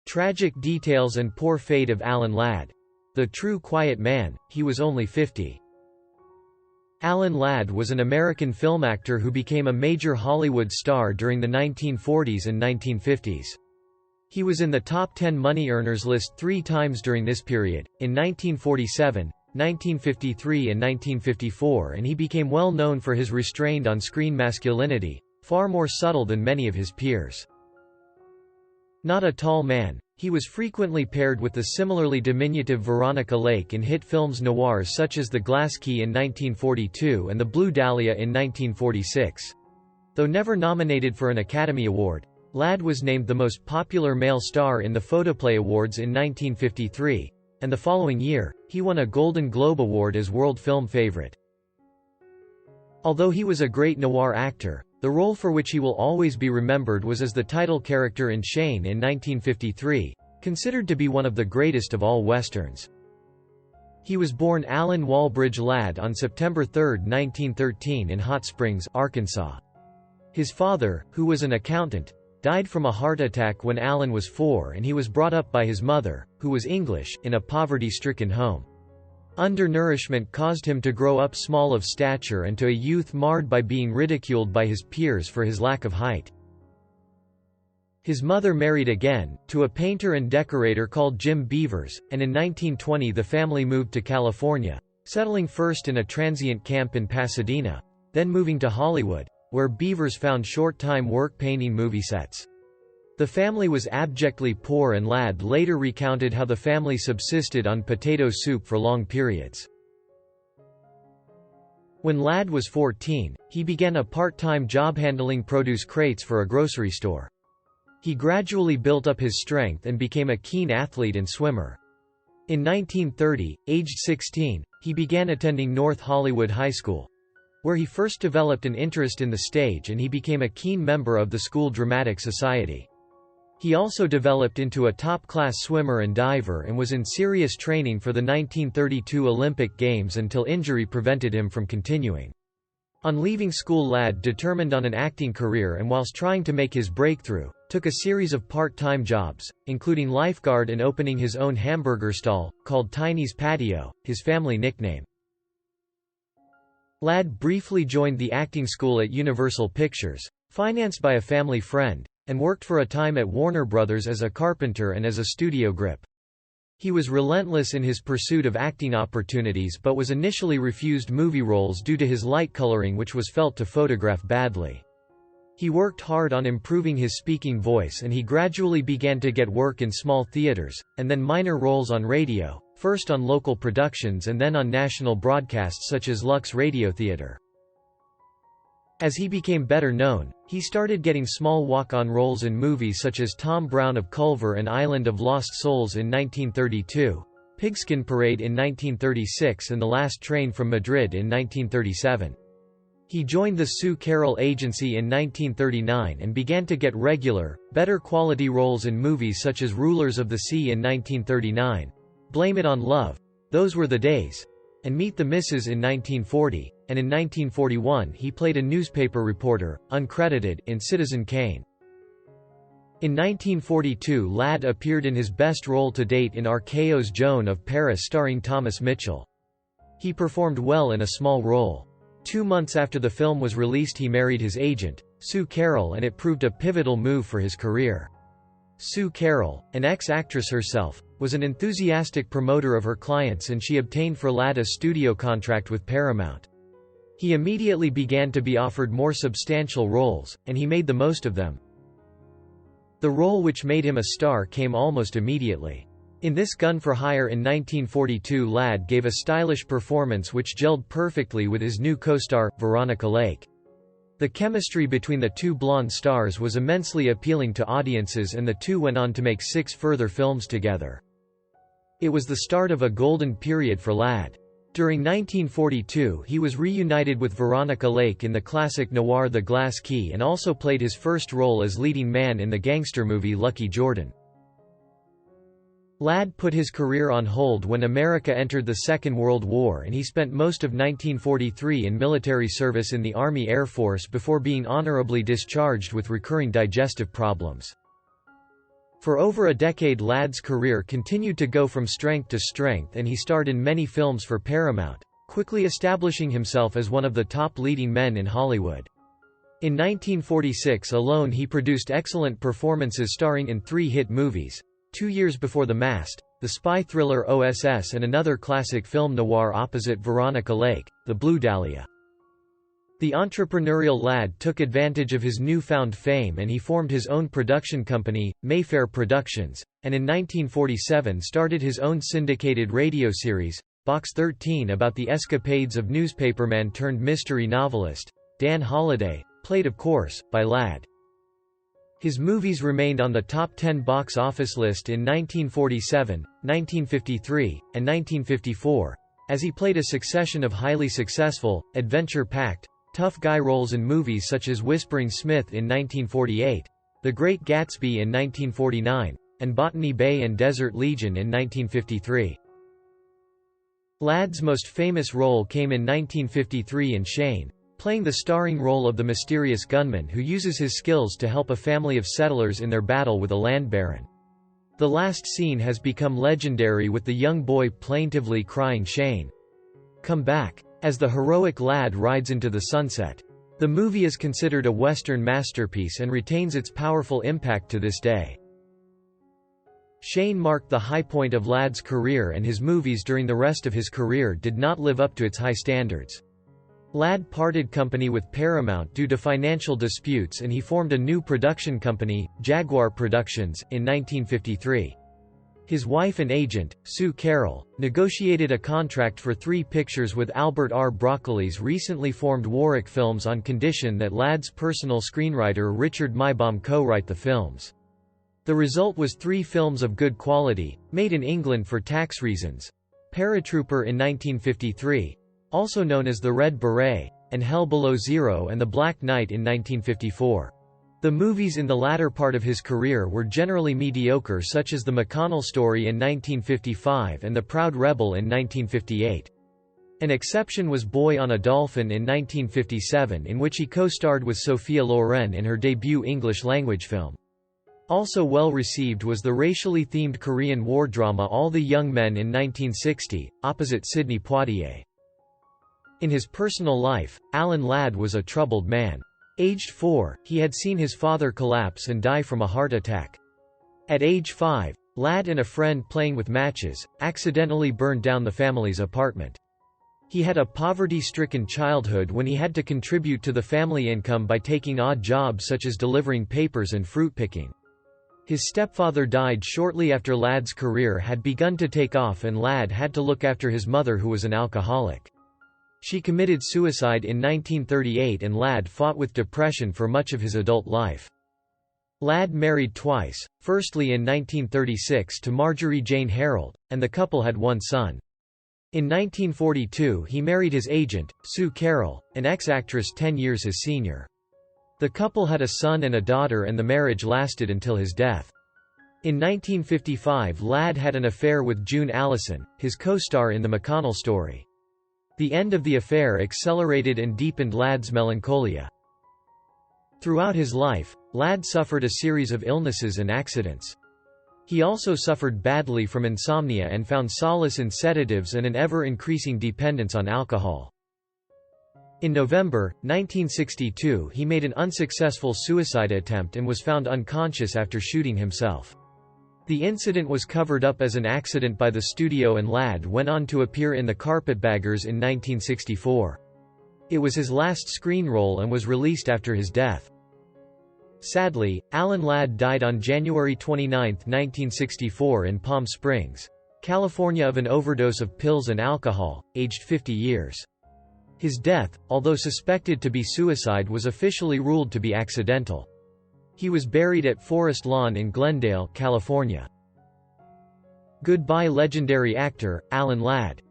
Tragic details and poor fate of Alan Ladd. The true quiet man, he was only 50. Alan Ladd was an American film actor who became a major Hollywood star during the 1940s and 1950s. He was in the top 10 money earners list 3 times during this period, in 1947, 1953 and 1954, and he became well known for his restrained on-screen masculinity, far more subtle than many of his peers. Not a tall man, he was frequently paired with the similarly diminutive Veronica Lake in hit films noirs such as The Glass Key in 1942 and The Blue Dahlia in 1946. Though never nominated for an Academy Award, Ladd was named the most popular male star in the Photoplay Awards in 1953, and the following year, he won a Golden Globe Award as World Film Favorite. Although he was a great noir actor, the role for which he will always be remembered was as the title character in Shane in 1953, considered to be one of the greatest of all westerns. He was born Alan Walbridge Ladd on September 3, 1913 in Hot Springs, Arkansas. His father, who was an accountant, died from a heart attack when Alan was 4, and he was brought up by his mother, who was English, in a poverty-stricken home. Undernourishment caused him to grow up small of stature and to a youth marred by being ridiculed by his peers for his lack of height. His mother married again, to a painter and decorator called Jim Beavers, and in 1920 the family moved to California, settling first in a transient camp in Pasadena, then moving to Hollywood, where Beavers found short-time work painting movie sets. The family was abjectly poor, and Ladd later recounted how the family subsisted on potato soup for long periods. When Ladd was 14, he began a part-time job handling produce crates for a grocery store. He gradually built up his strength and became a keen athlete and swimmer. In 1930, aged 16, he began attending North Hollywood High School, where he first developed an interest in the stage, and he became a keen member of the school dramatic society. He also developed into a top-class swimmer and diver and was in serious training for the 1932 Olympic Games until injury prevented him from continuing. On leaving school, Ladd determined on an acting career, and whilst trying to make his breakthrough, took a series of part-time jobs, including lifeguard and opening his own hamburger stall, called Tiny's Patio, his family nickname. Ladd briefly joined the acting school at Universal Pictures, financed by a family friend, and worked for a time at Warner Brothers as a carpenter and as a studio grip. He was relentless in his pursuit of acting opportunities, but was initially refused movie roles due to his light coloring, which was felt to photograph badly. He worked hard on improving his speaking voice, and he gradually began to get work in small theaters, and then minor roles on radio, first on local productions and then on national broadcasts such as Lux Radio Theater. As he became better known, he started getting small walk-on roles in movies such as Tom Brown of Culver and Island of Lost Souls in 1932, Pigskin Parade in 1936 and The Last Train from Madrid in 1937. He joined the Sue Carroll Agency in 1939 and began to get regular, better quality roles in movies such as Rulers of the Sea in 1939, Blame It on Love, Those Were the Days, and Meet the Misses in 1940, and in 1941 he played a newspaper reporter, uncredited, in Citizen Kane. In 1942 Ladd appeared in his best role to date in RKO's Joan of Paris starring Thomas Mitchell. He performed well in a small role. 2 months after the film was released he married his agent, Sue Carroll, and it proved a pivotal move for his career. Sue Carroll, an ex-actress herself, was an enthusiastic promoter of her clients, and she obtained for Ladd a studio contract with Paramount. He immediately began to be offered more substantial roles, and he made the most of them. The role which made him a star came almost immediately. In this Gun for Hire in 1942 Ladd gave a stylish performance which gelled perfectly with his new co-star, Veronica Lake. The chemistry between the two blonde stars was immensely appealing to audiences, and the two went on to make 6 further films together. It was the start of a golden period for Ladd. During 1942 he was reunited with Veronica Lake in the classic noir The Glass Key, and also played his first role as leading man in the gangster movie Lucky Jordan. Ladd put his career on hold when America entered the Second World War, and he spent most of 1943 in military service in the Army Air Force before being honorably discharged with recurring digestive problems. For over a decade Ladd's career continued to go from strength to strength, and he starred in many films for Paramount, quickly establishing himself as one of the top leading men in Hollywood. In 1946 alone he produced excellent performances starring in 3 hit movies, 2 years before The Mast, the spy thriller OSS, and another classic film noir opposite Veronica Lake, The Blue Dahlia. The entrepreneurial Ladd took advantage of his newfound fame and he formed his own production company, Mayfair Productions, and in 1947 started his own syndicated radio series, Box 13, about the escapades of newspaperman turned mystery novelist, Dan Holliday, played of course, by Ladd. His movies remained on the top 10 box office list in 1947, 1953, and 1954, as he played a succession of highly successful, adventure-packed, tough guy roles in movies such as Whispering Smith in 1948, The Great Gatsby in 1949, and Botany Bay and Desert Legion in 1953. Ladd's most famous role came in 1953 in Shane, playing the starring role of the mysterious gunman who uses his skills to help a family of settlers in their battle with a land baron. The last scene has become legendary, with the young boy plaintively crying, "Shane, come back," as the heroic Ladd rides into the sunset. The movie is considered a Western masterpiece and retains its powerful impact to this day. Shane marked the high point of Ladd's career, and his movies during the rest of his career did not live up to its high standards. Ladd parted company with Paramount due to financial disputes, and he formed a new production company, Jaguar Productions, in 1953. His wife and agent, Sue Carroll, negotiated a contract for 3 pictures with Albert R. Broccoli's recently formed Warwick Films on condition that Ladd's personal screenwriter Richard Maibaum co-write the films. The result was 3 films of good quality, made in England for tax reasons: Paratrooper in 1953, also known as The Red Beret, and Hell Below Zero, and The Black Knight in 1954. The movies in the latter part of his career were generally mediocre, such as The McConnell Story in 1955 and The Proud Rebel in 1958. An exception was Boy on a Dolphin in 1957, in which he co-starred with Sophia Loren in her debut English-language film. Also well received was the racially themed Korean war drama All the Young Men in 1960, opposite Sidney Poitier. In his personal life, Alan Ladd was a troubled man. Aged 4, he had seen his father collapse and die from a heart attack. At age 5, Ladd and a friend playing with matches, accidentally burned down the family's apartment. He had a poverty-stricken childhood when he had to contribute to the family income by taking odd jobs such as delivering papers and fruit picking. His stepfather died shortly after Ladd's career had begun to take off, and Ladd had to look after his mother, who was an alcoholic. She committed suicide in 1938, and Ladd fought with depression for much of his adult life. Ladd married twice, firstly in 1936 to Marjorie Jane Harold, and the couple had 1 son. In 1942 he married his agent, Sue Carroll, an ex-actress 10 years his senior. The couple had a son and a daughter, and the marriage lasted until his death. In 1955 Ladd had an affair with June Allison, his co-star in The McConnell Story. The end of the affair accelerated and deepened Ladd's melancholia. Throughout his life, Ladd suffered a series of illnesses and accidents. He also suffered badly from insomnia and found solace in sedatives and an ever-increasing dependence on alcohol. In November 1962 he made an unsuccessful suicide attempt and was found unconscious after shooting himself. The incident was covered up as an accident by the studio, and Ladd went on to appear in The Carpetbaggers in 1964. It was his last screen role and was released after his death. Sadly, Alan Ladd died on January 29, 1964 in Palm Springs, California, of an overdose of pills and alcohol, aged 50 years. His death, although suspected to be suicide, was officially ruled to be accidental. He was buried at Forest Lawn in Glendale, California. Goodbye legendary actor, Alan Ladd.